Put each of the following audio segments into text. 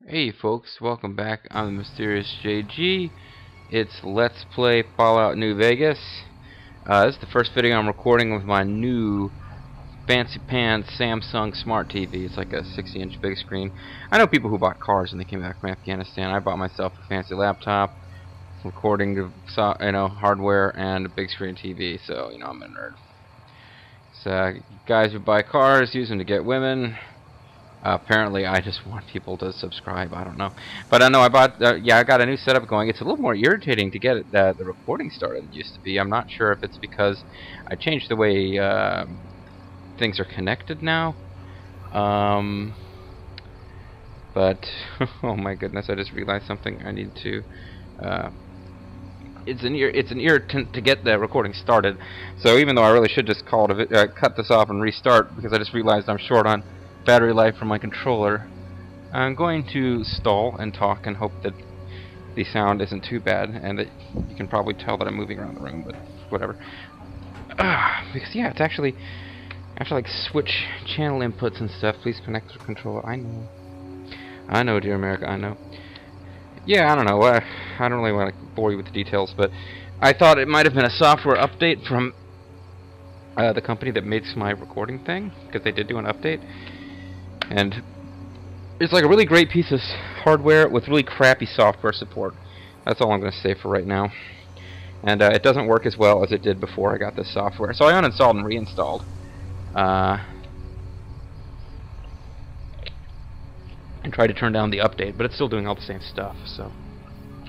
Hey folks, welcome back. I'm the Mysterious JG. It's Let's Play Fallout New Vegas. This is the first video I'm recording with my new fancy pants Samsung Smart TV. It's like a 60-inch big screen. I know people who bought cars when they came back from Afghanistan. I bought myself a fancy laptop, recording hardware, and a big screen TV. So I'm a nerd. So guys who buy cars use them to get women. Apparently, I just want people to subscribe. I don't know, but I know I bought. I got a new setup going. It's a little more irritating to get the recording started than it used to be. I'm not sure if it's because I changed the way things are connected now. But oh my goodness, I just realized something. I need to. It's an irritant to get the recording started. So even though I really should just cut this off and restart, because I just realized I'm short on battery life from my controller, I'm going to stall and talk and hope that the sound isn't too bad and that you can probably tell that I'm moving around the room, but whatever. Because yeah, it's actually I have to like switch channel inputs and stuff. Please connect to the controller. I know, dear America, I know. Yeah, I don't know. I don't really want to bore you with the details, but I thought it might have been a software update from the company that makes my recording thing, because they did do an update. And it's like a really great piece of hardware with really crappy software support. That's all I'm going to say for right now. And it doesn't work as well as it did before I got this software. So I uninstalled and reinstalled. And tried to turn down the update, but it's still doing all the same stuff. So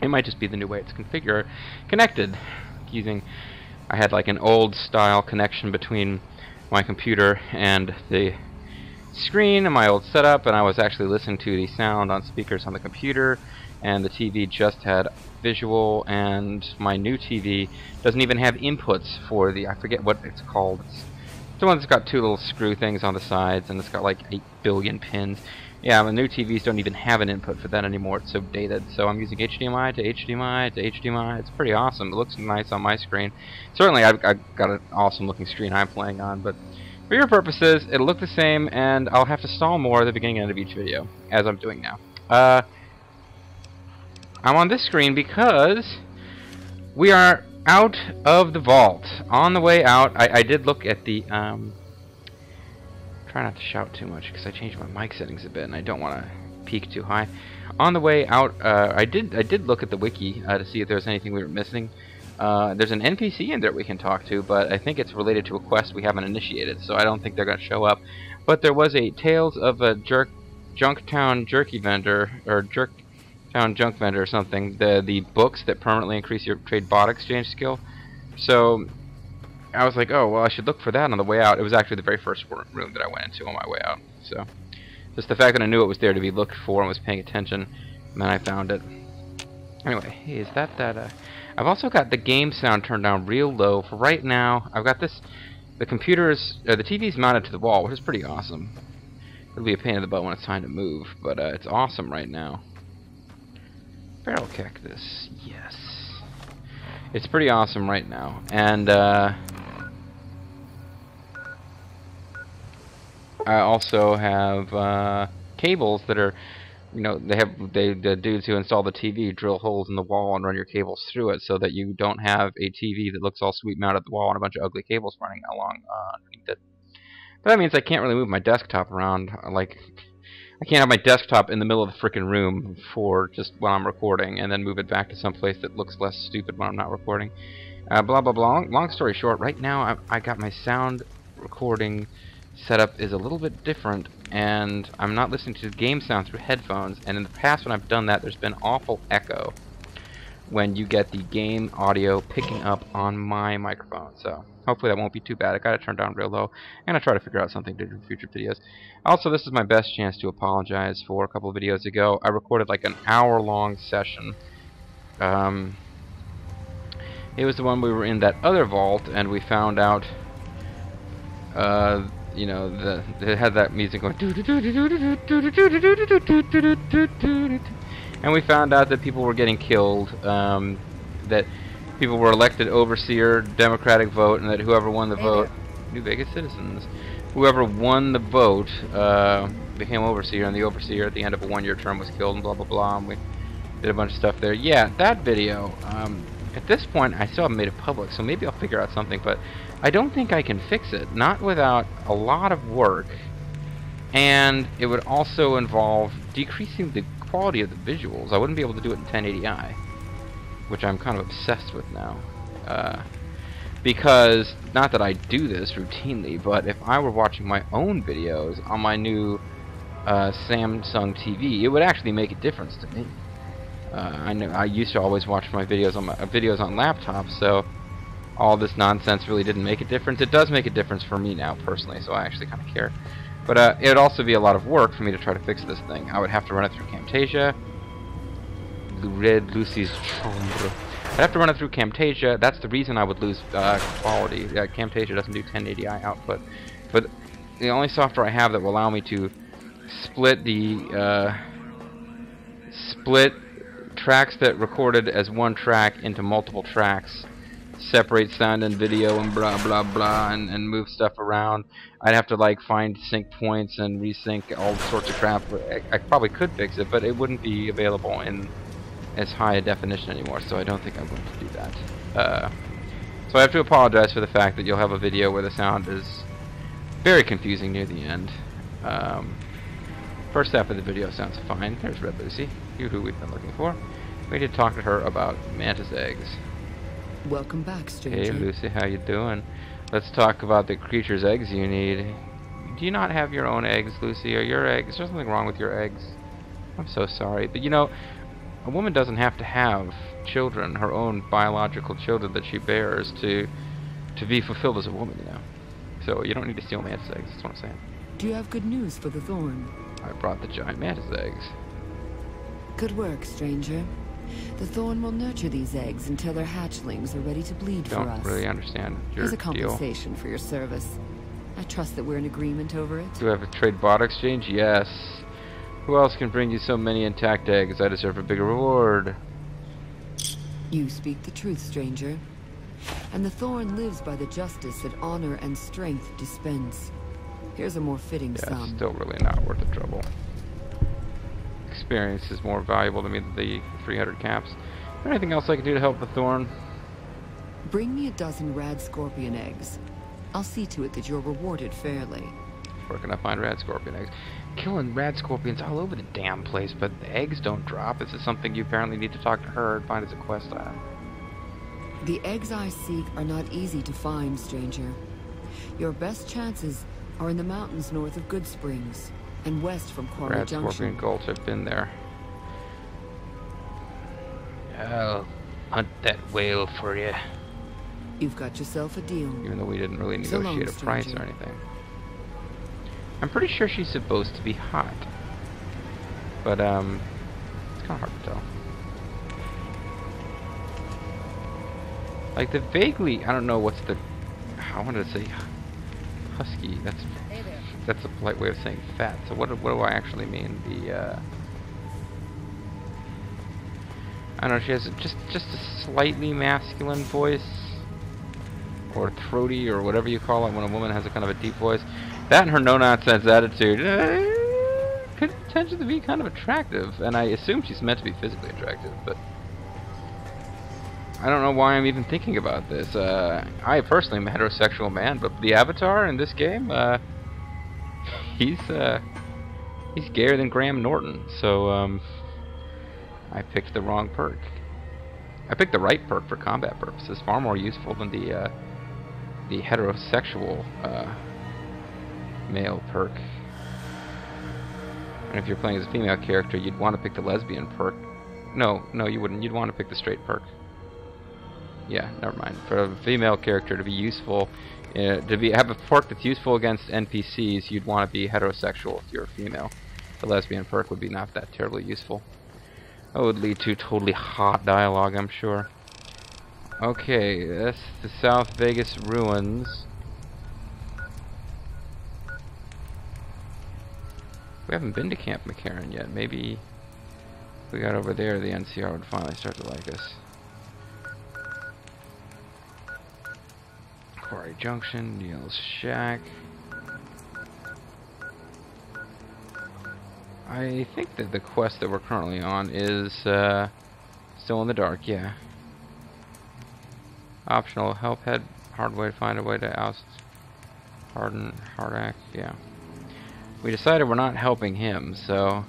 it might just be the new way it's connected. I had like an old style connection between my computer and the screen in my old setup, and I was actually listening to the sound on speakers on the computer, and the TV just had visual, and my new TV doesn't even have inputs for I forget what it's called. It's the one that's got two little screw things on the sides, and it's got like 8 billion pins. Yeah, the new TVs don't even have an input for that anymore. It's so dated. So I'm using HDMI to HDMI to HDMI. It's pretty awesome. It looks nice on my screen. Certainly, I've got an awesome looking screen I'm playing on, but for your purposes, it'll look the same, and I'll have to stall more at the beginning and end of each video, as I'm doing now. I'm on this screen because we are out of the vault. On the way out, I did look at the try not to shout too much because I changed my mic settings a bit and I don't want to peak too high. On the way out, I did look at the wiki to see if there was anything we were missing. There's an NPC in there we can talk to, but I think it's related to a quest we haven't initiated, so I don't think they're going to show up. But there was a Tales of a Junktown Jerky Vendor, or Jerktown Junk Vendor or something, the books that permanently increase your trade bot exchange skill. So I was like, oh, well, I should look for that on the way out. It was actually the very first room that I went into on my way out. So just the fact that I knew it was there to be looked for and was paying attention, and then I found it. Anyway, hey, is that I've also got the game sound turned down real low for right now. I've got this, the TV's mounted to the wall, which is pretty awesome. It'll be a pain in the butt when it's time to move, but it's awesome right now. Barrel cactus, yes. It's pretty awesome right now, and I also have cables that are, the dudes who install the TV drill holes in the wall and run your cables through it so that you don't have a TV that looks all sweet mounted at the wall and a bunch of ugly cables running along underneath it. But that means I can't really move my desktop around. Like, I can't have my desktop in the middle of the frickin' room for just when I'm recording and then move it back to some place that looks less stupid when I'm not recording. Blah blah blah. Long story short, right now I got my sound recording setup is a little bit different, and I'm not listening to the game sound through headphones, and in the past when I've done that, there's been awful echo when you get the game audio picking up on my microphone. So hopefully that won't be too bad. I got it turned down real low, and I try to figure out something to do in future videos. Also, this is my best chance to apologize for a couple of videos ago. I recorded like an hour-long session. It was the one we were in that other vault, and we found out it had that music going, and we found out that people were getting killed, that people were elected overseer, democratic vote, and that whoever won the vote, New Vegas citizens, whoever won the vote became Overseer, and the Overseer at the end of a 1-year term was killed, and blah blah blah, and we did a bunch of stuff there. Yeah, that video, at this point, I still haven't made it public, so maybe I'll figure out something, but I don't think I can fix it, not without a lot of work, and it would also involve decreasing the quality of the visuals. I wouldn't be able to do it in 1080i, which I'm kind of obsessed with now. Because, not that I do this routinely, but if I were watching my own videos on my new Samsung TV, it would actually make a difference to me. I know I used to always watch my videos on laptops, so all this nonsense really didn't make a difference. It does make a difference for me now, personally, so I actually kind of care. But it would also be a lot of work for me to try to fix this thing. I would have to run it through Camtasia. Red Lucy's Chambre. I'd have to run it through Camtasia. That's the reason I would lose quality. Camtasia doesn't do 1080i output. But the only software I have that will allow me to split the split tracks that recorded as one track into multiple tracks, separate sound and video, and blah blah blah, and move stuff around. I'd have to like find sync points and resync all sorts of crap. I probably could fix it, but it wouldn't be available in as high a definition anymore, so I don't think I'm going to do that. So I have to apologize for the fact that you'll have a video where the sound is very confusing near the end. First half of the video sounds fine. There's Red Lucy, who we've been looking for. We need to talk to her about mantis eggs. Welcome back, stranger. Hey Lucy, how you doing? Let's talk about the creature's eggs you need. Do you not have your own eggs, Lucy? Are your eggs? Is there something wrong with your eggs? I'm so sorry, but you know, a woman doesn't have to have children, her own biological children that she bears, to be fulfilled as a woman, you know. So you don't need to steal mantis eggs, that's what I'm saying. Do you have good news for the Thorn? I brought the giant mantis eggs. Good work, stranger. The Thorn will nurture these eggs until their hatchlings are ready to bleed for us. Don't really understand your As a deal. compensation for your service. I trust that we're in agreement over it. Do we have a trade bot exchange? Yes. Who else can bring you so many intact eggs? I deserve a bigger reward. You speak the truth, stranger. And the Thorn lives by the justice that honor and strength dispense. Here's a more fitting sum. Still really not worth the trouble. Experience is more valuable to me than the 300 caps. Is there anything else I can do to help the Thorn? Bring me a dozen rad scorpion eggs. I'll see to it that you're rewarded fairly. Where can I find rad scorpion eggs? Killing rad scorpions all over the damn place, but the eggs don't drop. This is something you apparently need to talk to her and find as a quest item. The eggs I seek are not easy to find, stranger. Your best chances are in the mountains north of Good Springs and west from Quarry Rad Junction. Scorpion Gulch, I've been there. I'll hunt that whale for you. You've got yourself a deal. Even though we didn't really So negotiate long, a price stranger. or anything. I'm pretty sure she's supposed to be hot. But, it's kind of hard to tell. Like the vaguely, I don't know what's the, I wanted to say husky, that's a polite way of saying fat, so what do I actually mean? The, I don't know, she has just a slightly masculine voice, or throaty, or whatever you call it when a woman has a kind of a deep voice. That and her no-nonsense attitude could potentially be kind of attractive, and I assume she's meant to be physically attractive, but I don't know why I'm even thinking about this. I personally am a heterosexual man, but the avatar in this game, he's gayer than Graham Norton, so I picked the wrong perk. I picked the right perk for combat purposes, far more useful than the heterosexual male perk. And if you're playing as a female character, you'd want to pick the lesbian perk. No, you wouldn't. You'd want to pick the straight perk. Yeah, never mind. For a female character to be useful, have a perk that's useful against NPCs, you'd want to be heterosexual if you're a female. The lesbian perk would be not that terribly useful. That would lead to totally hot dialogue, I'm sure. Okay, that's the South Vegas ruins. We haven't been to Camp McCarran yet. Maybe if we got over there, the NCR would finally start to like us. Quarry Junction, Neil's Shack. I think that the quest that we're currently on is still in the dark, yeah. Optional help head, hard way to find a way to oust Hardak, yeah. We decided we're not helping him, so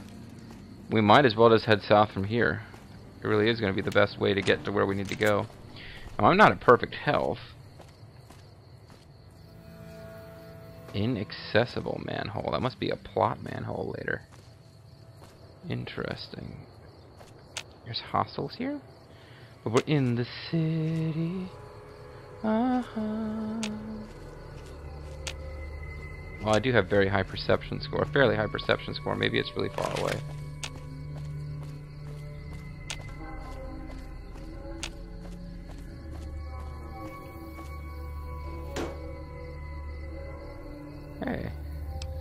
we might as well just head south from here. It really is going to be the best way to get to where we need to go. Now, I'm not at perfect health. Inaccessible manhole. That must be a plot manhole later. Interesting. There's hostels here? But we're in the city. Well, I do have very high perception score. Fairly high perception score. Maybe it's really far away. Hey,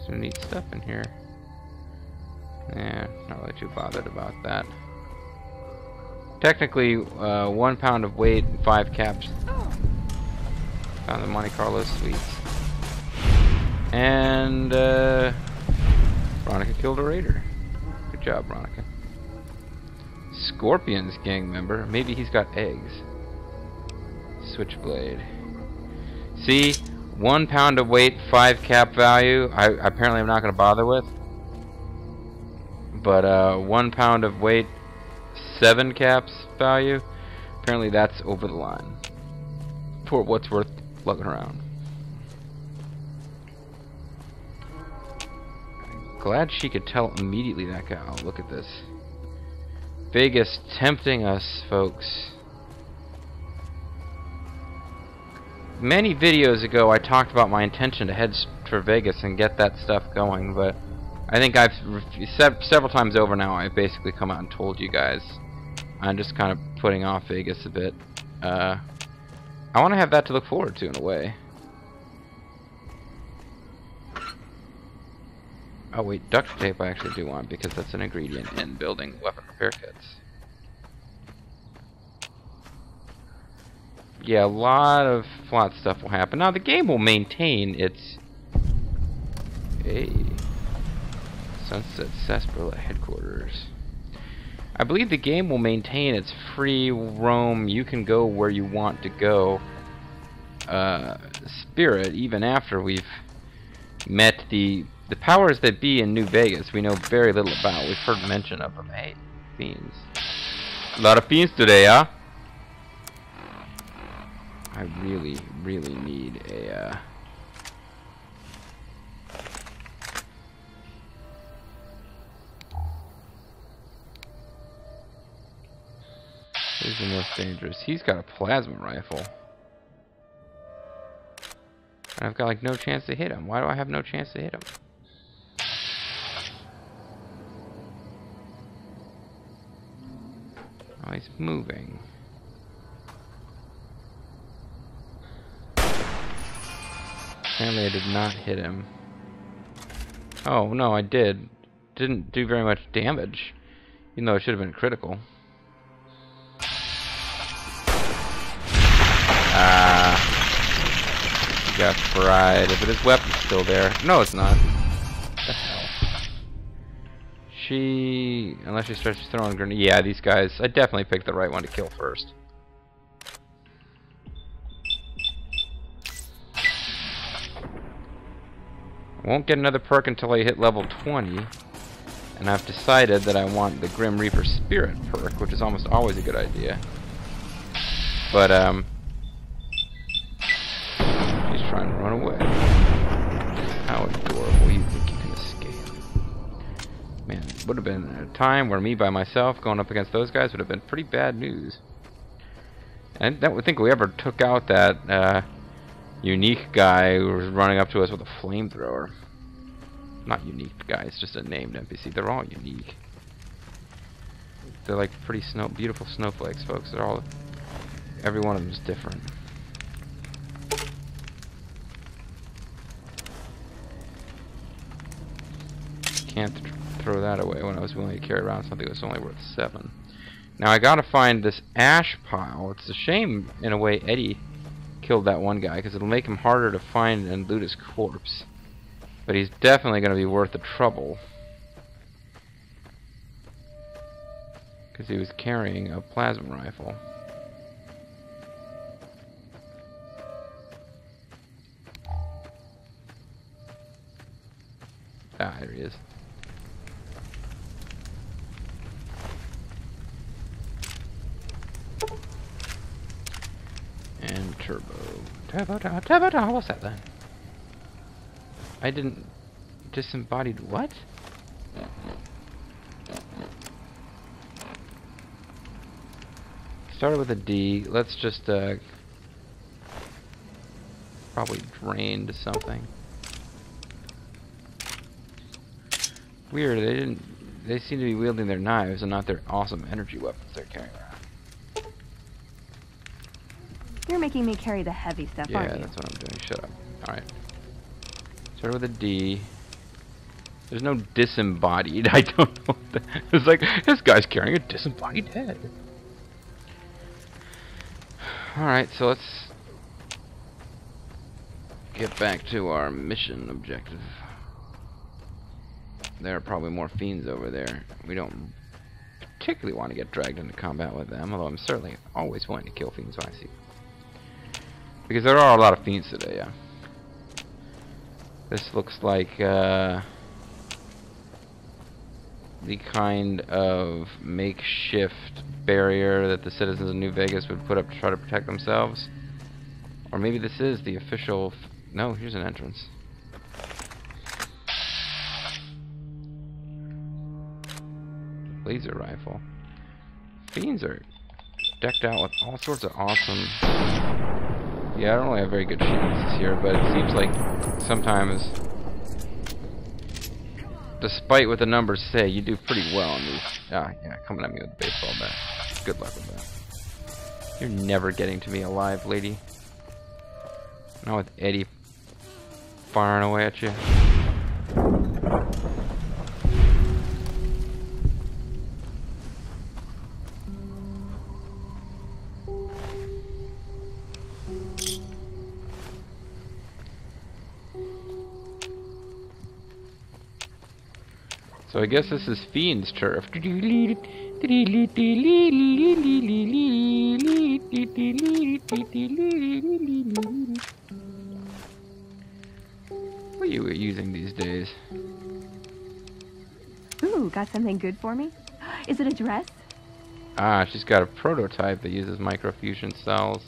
some neat stuff in here. Yeah, not really too bothered about that. Technically, 1 pound of weight and 5 caps. Found the Monte Carlo sweets. And, Veronica killed a raider. Good job, Veronica. Scorpion's gang member. Maybe he's got eggs. Switchblade. See? 1 pound of weight, 5 cap value. I apparently I'm not going to bother with. But 1 pound of weight, 7 caps value. Apparently that's over the line. For what's worth looking around. Glad she could tell immediately that guy. Oh, look at this. Vegas tempting us, folks. Many videos ago I talked about my intention to head for Vegas and get that stuff going, but I think I've several times over now I've basically come out and told you guys I'm just kind of putting off Vegas a bit. I want to have that to look forward to in a way. Oh wait, duct tape I actually do want because that's an ingredient in building weapon repair kits. Yeah, a lot of plot stuff will happen. Now the game will maintain its Sunset Sarsaparilla headquarters. I believe the game will maintain its free roam, you can go where you want to go spirit even after we've met the powers that be in New Vegas. We know very little about. We've heard mention of them. Hey, fiends. A lot of fiends today, huh? I really, really need a, Who's the most dangerous? He's got a plasma rifle. And I've got, like, no chance to hit him. Why do I have no chance to hit him? Oh, he's moving. Apparently I did not hit him. Oh, no, I did. Didn't do very much damage. Even though it should have been critical. He got fried. But his weapon's still there. No, it's not. What the hell? Unless she starts throwing grenades. Yeah, these guys. I definitely picked the right one to kill first. I won't get another perk until I hit level 20. And I've decided that I want the Grim Reaper Spirit perk, which is almost always a good idea. But, he's trying to run away. How adorable. You think you can escape? Man, it would have been a time where me by myself going up against those guys would have been pretty bad news. And I don't think we ever took out that, unique guy who was running up to us with a flamethrower. Not unique guy, it's just a named NPC. They're all unique. They're like pretty beautiful snowflakes, folks. They're all, every one of them is different. Can't throw that away when I was willing to carry around something that was only worth 7. Now I gotta find this ash pile. It's a shame, in a way, Eddie killed that one guy, because it'll make him harder to find and loot his corpse. But he's definitely going to be worth the trouble. because he was carrying a plasma rifle. Ah, there he is. And turbo. Turbo. What's that then? I didn't... Disembodied what? Started with a D. Let's just probably drain to something. Weird, they seem to be wielding their knives and not their awesome energy weapons they're carrying around. You're making me carry the heavy stuff, aren't you? Yeah, that's what I'm doing. Shut up. Alright. Started with a D. There's no disembodied. I don't know what that... It's like, this guy's carrying a disembodied head. Alright, so let's get back to our mission objective. There are probably more fiends over there. We don't particularly want to get dragged into combat with them, although I'm certainly always wanting to kill fiends when I see them. Because there are a lot of fiends today, yeah. This looks like the kind of makeshift barrier that the citizens of New Vegas would put up to try to protect themselves. Or maybe this is the official... No, here's an entrance. Laser rifle. Fiends are decked out with all sorts of awesome... Yeah, I don't really have very good shields here, but it seems like sometimes, despite what the numbers say, you do pretty well in these. Ah, yeah, coming at me with a baseball bat. Good luck with that. You're never getting to me alive, lady. Not with Eddie firing away at you. So I guess this is Fiend's turf. What are you using these days? Ooh, got something good for me? Is it a dress? Ah, she's got a prototype that uses microfusion cells.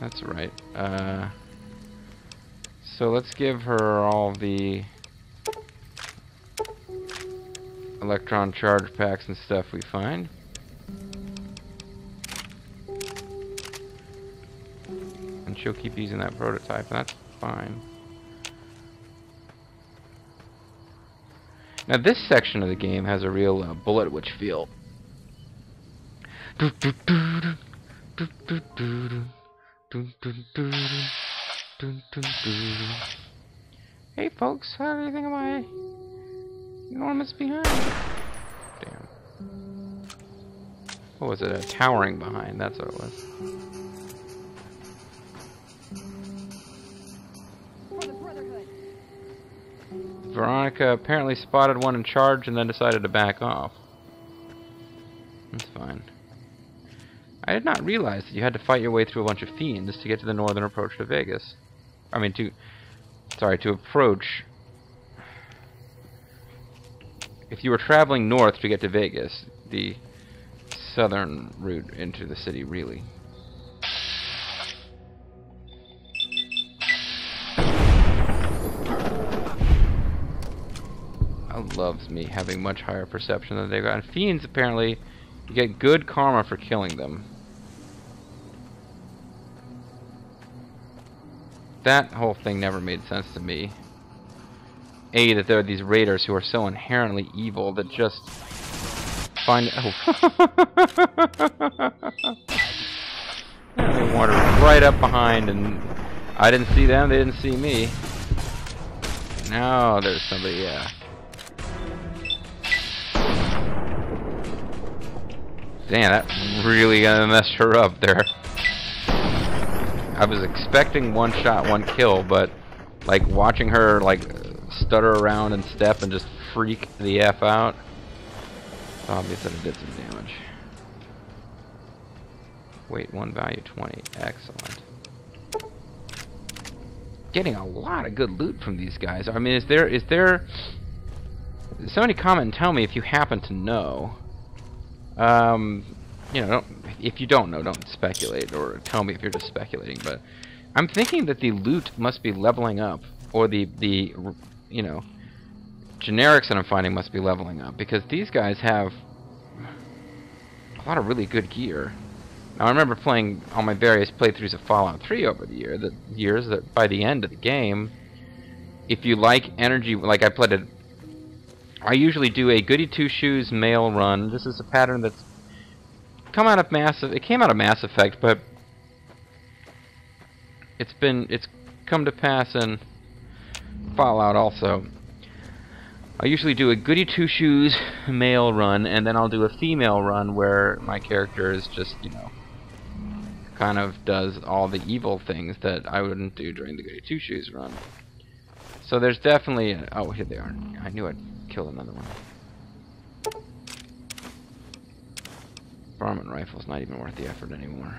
That's right. So let's give her all the electron charge packs and stuff we find. And she'll keep using that prototype, and that's fine. Now this section of the game has a real bullet witch feel. Hey folks, how do you think of my enormous behind? Damn. What was it? A towering behind, that's what it was. Veronica apparently spotted one in charge and then decided to back off. That's fine. I did not realize that you had to fight your way through a bunch of fiends to get to the northern approach to Vegas. I mean, to approach... If you were traveling north to get to Vegas, the southern route into the city, really. Loves me having much higher perception than they've got. And fiends, apparently, you get good karma for killing them. That whole thing never made sense to me. A, that there are these raiders who are so inherently evil that just find... Oh. They wandered right up behind, and I didn't see them, they didn't see me. Now there's somebody, yeah. Damn, that really gonna mess her up there. I was expecting one shot, one kill, but like watching her like stutter around and step and just freak the F out. It's obvious that it did some damage. Weight 1, value 20. Excellent. Getting a lot of good loot from these guys. I mean, is there somebody comment and tell me if you happen to know. You know, if you don't know, don't speculate, or tell me if you're just speculating, but I'm thinking that the loot must be leveling up, or the you know, generics that I'm finding must be leveling up, because these guys have a lot of really good gear. Now, I remember playing all my various playthroughs of Fallout 3 over the years that by the end of the game, if you like energy, like I played it, I usually do a Goody Two Shoes mail run. This is a pattern that's come out of it came out of Mass Effect, but it's come to pass in Fallout also. I usually do a Goody Two Shoes male run, and then I'll do a female run where my character is just, you know, kind of does all the evil things that I wouldn't do during the Goody Two Shoes run. So there's definitely oh, here they are. I knew I'd kill another one. Varmint rifle's not even worth the effort anymore.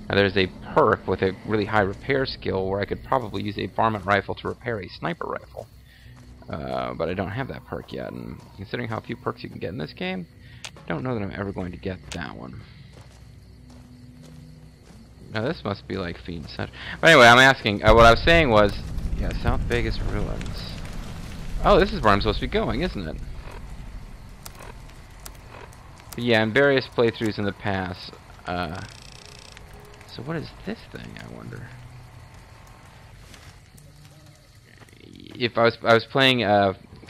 Now there's a perk with a really high repair skill where I could probably use a varmint rifle to repair a sniper rifle. But I don't have that perk yet, and considering how few perks you can get in this game, I don't know that I'm ever going to get that one. Now this must be like Fiend Center. But anyway, I'm asking, what I was saying was, yeah, South Vegas Ruins. Oh, this is where I'm supposed to be going, isn't it? But yeah, in various playthroughs in the past, so what is this thing, I wonder? If I was playing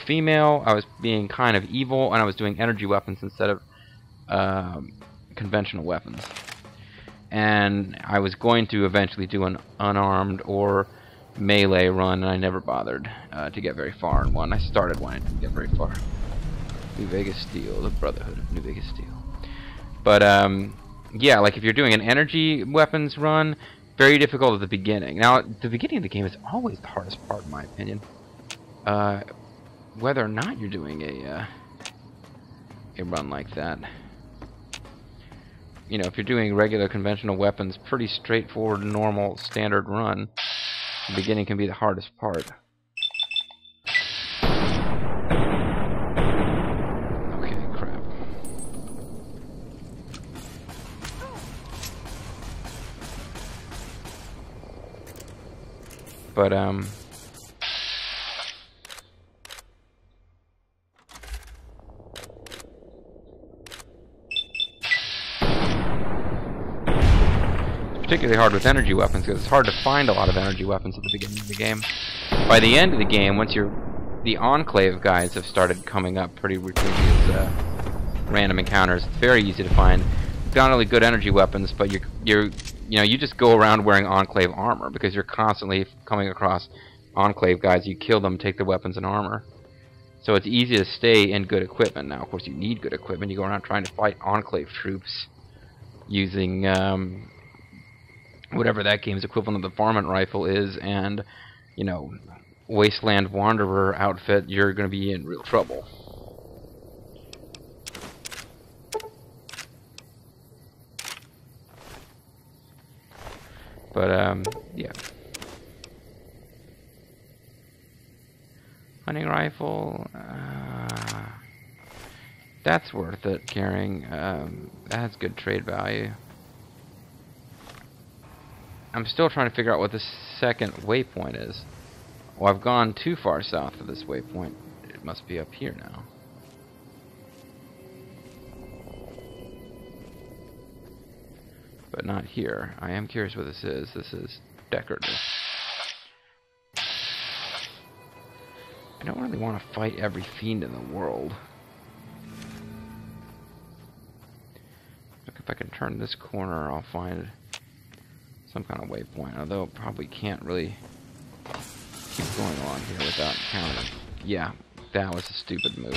female, I was being kind of evil, and I was doing energy weapons instead of conventional weapons. And I was going to eventually do an unarmed or melee run, and I never bothered to get very far in one. I started one, I didn't get very far. New Vegas Steel, the Brotherhood of New Vegas Steel. But yeah, like if you're doing an energy weapons run, very difficult at the beginning. Now, the beginning of the game is always the hardest part, in my opinion. Whether or not you're doing a run like that. You know, if you're doing regular conventional weapons, pretty straightforward, normal, standard run, the beginning can be the hardest part. Okay, crap. But, particularly hard with energy weapons, because it's hard to find a lot of energy weapons at the beginning of the game. By the end of the game, once the Enclave guys have started coming up pretty routinely as random encounters, it's very easy to find not only good energy weapons, but you just go around wearing Enclave armor, because you're constantly coming across Enclave guys. You kill them, take their weapons and armor. So it's easy to stay in good equipment. Now, of course, you need good equipment. You go around trying to fight Enclave troops using whatever that game's equivalent of the varmint rifle is, and, you know, Wasteland Wanderer outfit, you're going to be in real trouble. But, yeah. Hunting rifle, that's worth it carrying. That has good trade value. I'm still trying to figure out what the second waypoint is. Well, I've gone too far south of this waypoint. It must be up here now. But not here. I am curious what this is. This is decorative. I don't really want to fight every fiend in the world. Look, if I can turn this corner, I'll find some kind of waypoint, although probably can't really keep going along here without encountering. Yeah, that was a stupid move.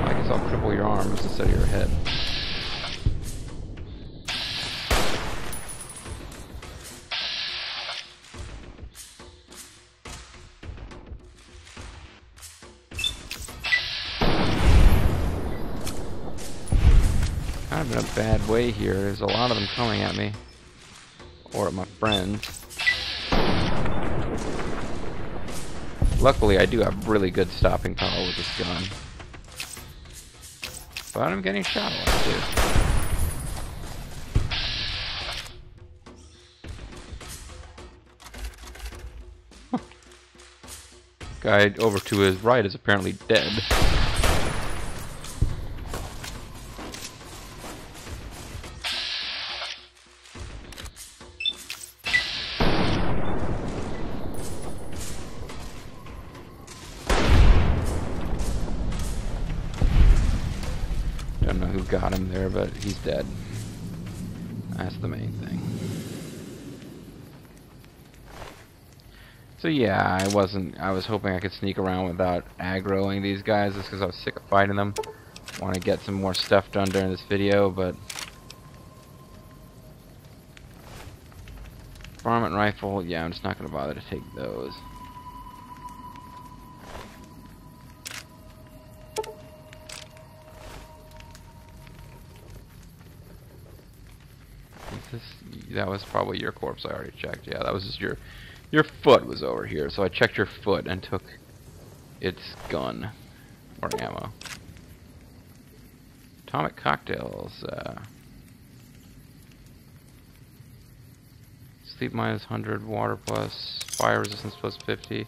I guess I'll cripple your arms instead of your head. kind of in a bad way here. There's a lot of them coming at me. Or at my friends. Luckily, I do have really good stopping power with this gun. But I'm getting shot a lot, too. Guy over to his right is apparently dead. Don't know who got him there, but he's dead. That's the main thing. So yeah, I was hoping I could sneak around without aggroing these guys just because I was sick of fighting them. Want to get some more stuff done during this video, but varmint rifle, yeah, I'm just not going to bother to take those. That was probably your corpse. I already checked. Yeah, that was just your foot was over here. So I checked your foot and took its gun or ammo. Atomic cocktails. Sleep minus 100, water plus, fire resistance plus 50.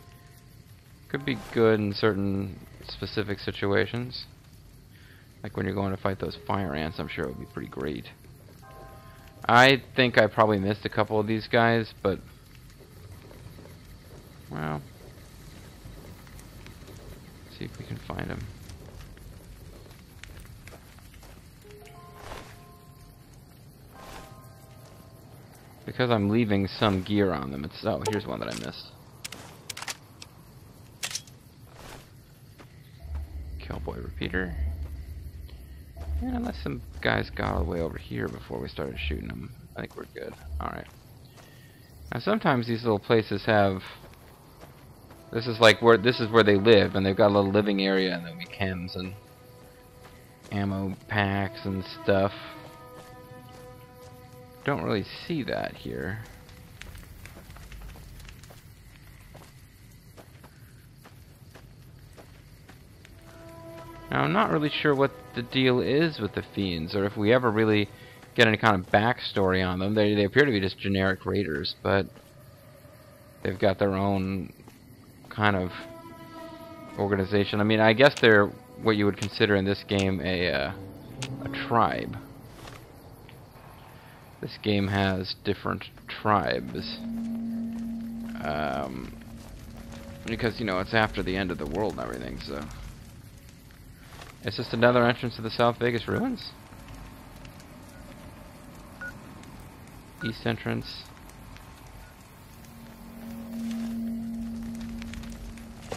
Could be good in certain specific situations. Like when you're going to fight those fire ants, I'm sure it would be pretty great. I think I probably missed a couple of these guys, but well, let's see if we can find them. Because I'm leaving some gear on them. It's oh, here's one that I missed. Cowboy repeater. Yeah, unless some guys got all the way over here before we started shooting them, I think we're good. Alright. Now sometimes these little places have... This is where they live, and they've got a little living area, and there'll be chems and ammo packs and stuff. Don't really see that here. Now, I'm not really sure what the deal is with the Fiends, or if we ever really get any kind of backstory on them. They appear to be just generic raiders, but they've got their own kind of organization. I mean, I guess they're what you would consider in this game a tribe. This game has different tribes. Because, you know, it's after the end of the world and everything, so... It's just another entrance to the South Vegas ruins? East entrance.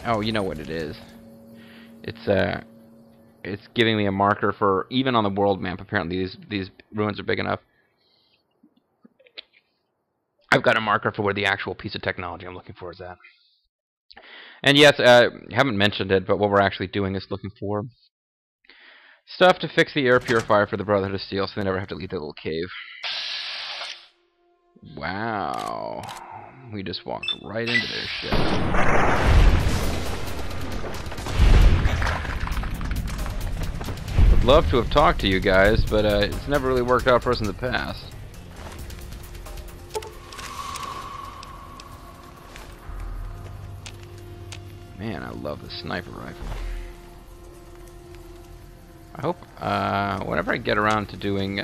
Oh, you know what it is. It's giving me a marker for, even on the world map, apparently these ruins are big enough. I've got a marker for where the actual piece of technology I'm looking for is at. And yes, I haven't mentioned it, but what we're actually doing is looking for stuff to fix the air purifier for the Brotherhood of Steel so they never have to leave their little cave. Wow. We just walked right into their shit. Would love to have talked to you guys, but it's never really worked out for us in the past. Man, I love the sniper rifle. I hope, whenever I get around to doing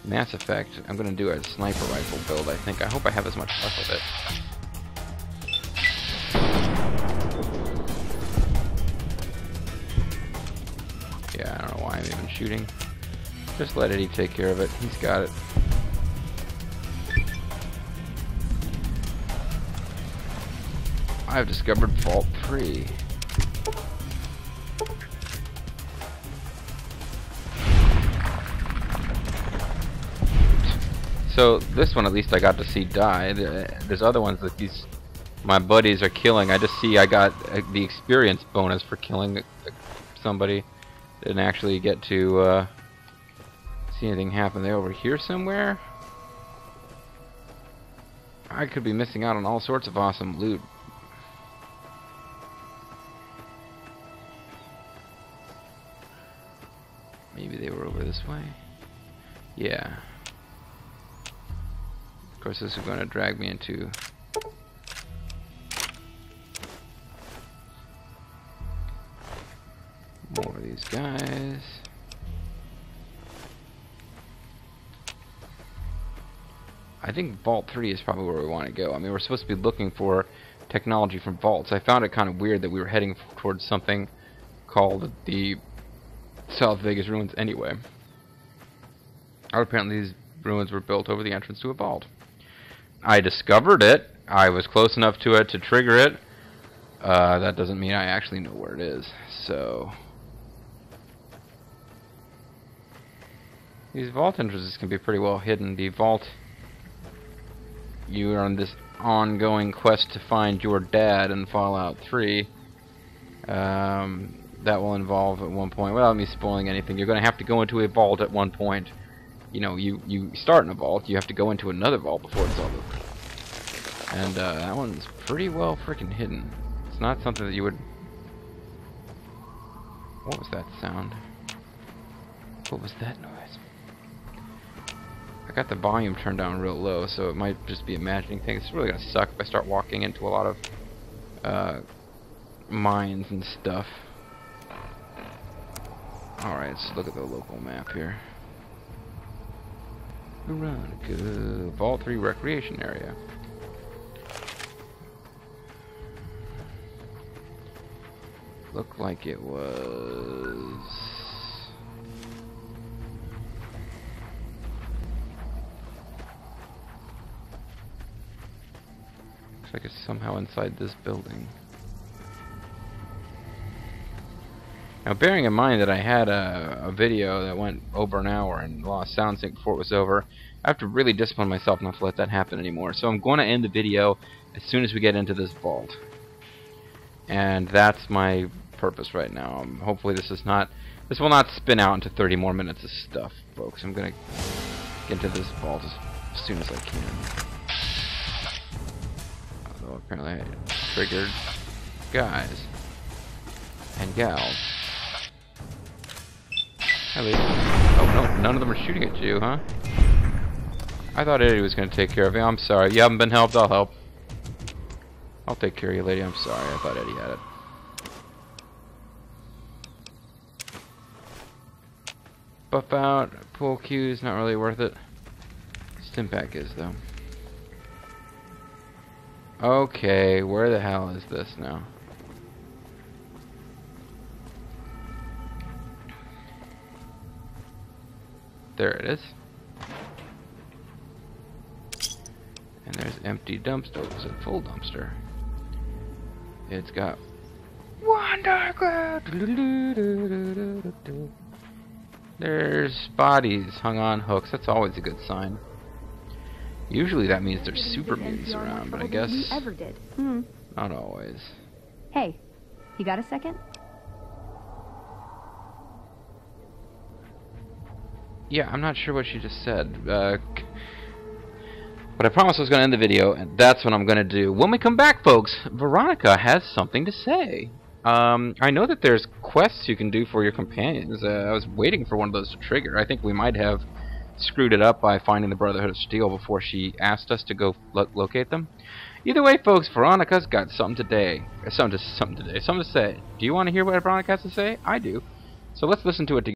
Mass Effect, I'm going to do a sniper rifle build, I think. I hope I have as much luck with it. Yeah, I don't know why I'm even shooting. Just let Eddie take care of it. He's got it. I've discovered Vault 3. So this one at least I got to see die. There's other ones that my buddies are killing. I just see I got the experience bonus for killing somebody. Didn't actually get to see anything happen. They over here somewhere? I could be missing out on all sorts of awesome loot. Maybe they were over this way? Yeah. Of course, this is going to drag me into... more of these guys. I think Vault 3 is probably where we want to go. I mean, we're supposed to be looking for technology from vaults. I found it kind of weird that we were heading towards something called the South Vegas ruins anyway. Apparently these ruins were built over the entrance to a vault. I discovered it. I was close enough to it to trigger it. That doesn't mean I actually know where it is. So... these vault entrances can be pretty well hidden. The vault... you are on this ongoing quest to find your dad in Fallout 3. That will involve at one point, without me spoiling anything, you're going to have to go into a vault at one point. You know, you start in a vault, you have to go into another vault before it's all over. And that one's pretty well freaking hidden. It's not something that you would... what was that sound? What was that noise? I got the volume turned down real low, so it might just be imagining things. It's really gonna suck if I start walking into a lot of mines and stuff. Alright, let's look at the local map here. Veronica, Vault 3 Recreation Area. Looked like it was... looks like it's somehow inside this building. Now, bearing in mind that I had a video that went over an hour and lost sound sync before it was over, I have to really discipline myself not to let that happen anymore. So I'm going to end the video as soon as we get into this vault. And that's my purpose right now. Hopefully this will not spin out into 30 more minutes of stuff, folks. I'm going to get into this vault as soon as I can. Although apparently I triggered guys and gals. At least. Oh, no, none of them are shooting at you, huh? I thought Eddie was going to take care of you. I'm sorry. You haven't been helped, I'll help. I'll take care of you, lady. I'm sorry. I thought Eddie had it. Buff out. Pool cues, not really worth it. Stimpack is, though. Okay, where the hell is this now? There it is. And there's empty dumpster. Oh, it's a full dumpster. It's got Wonderground. There's bodies hung on hooks. That's always a good sign. Usually that means there's super mutants around, but I guess not always. Hey, you got a second? Yeah, I'm not sure what she just said. But I promised I was going to end the video, and that's what I'm going to do. When we come back, folks, Veronica has something to say. I know that there's quests you can do for your companions. I was waiting for one of those to trigger. I think we might have screwed it up by finding the Brotherhood of Steel before she asked us to go locate them. Either way, folks, Veronica's got something today. Something to say. Do you want to hear what Veronica has to say? I do. So let's listen to it together.